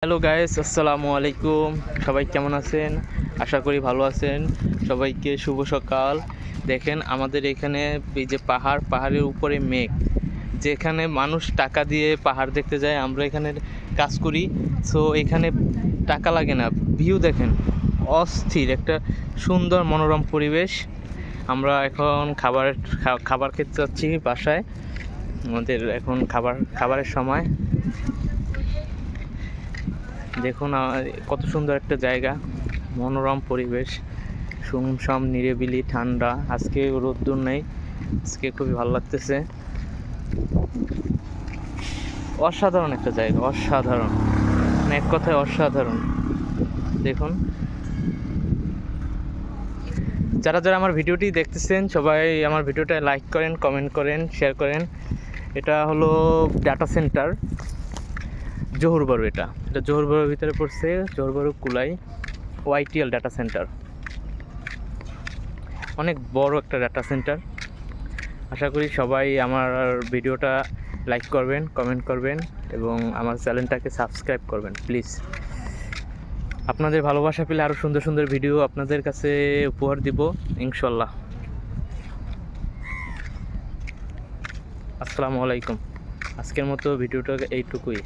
Hello guys, আসসালামু আলাইকুম। সবাই কেমন আছেন? আশা করি ভালো আছেন। সবাইকে শুভ সকাল। দেখেন আমাদের এখানে এই যে পাহাড়ের উপরে মেঘ, যেখানে মানুষ টাকা দিয়ে পাহাড় দেখতে যায়, আমরা এখানে কাজ করি। সো এখানে টাকা লাগে না। ভিউ দেখেন, অস্থির একটা সুন্দর মনোরম পরিবেশ। আমরা এখন খাবার খেতে যাচ্ছি বাসায়। আমাদের এখন খাবারের সময়। দেখুন কত সুন্দর একটা জায়গা, মনোরম পরিবেশ, সুমসাম নিরিবিলি ঠান্ডা। আজকে রোদ্দুর নেই, আজকে খুবই ভালো লাগতেছে। অসাধারণ একটা জায়গা, অসাধারণ, মানে এক কথায় অসাধারণ। দেখুন, যারা যারা আমার ভিডিওটি দেখতেছেন সবাই আমার ভিডিওটা লাইক করেন, কমেন্ট করেন, শেয়ার করেন। এটা হলো ডাটা সেন্টার জহুরবারু। এটা জহুরবারুর ভিতরে পড়ছে, জহুরবারু কুলাই ওয়াইটিএল ডাটা সেন্টার। অনেক বড় একটা ডাটা সেন্টার। আশা করি সবাই আমার ভিডিওটা লাইক করবেন, কমেন্ট করবেন এবং আমার চ্যানেলটাকে সাবস্ক্রাইব করবেন প্লিজ। আপনাদের ভালোবাসা পেলে আরও সুন্দর সুন্দর ভিডিও আপনাদের কাছে উপহার দিব ইনশাল্লাহ। আসসালামু আলাইকুম। আজকের মতো ভিডিওটা এইটুকুই।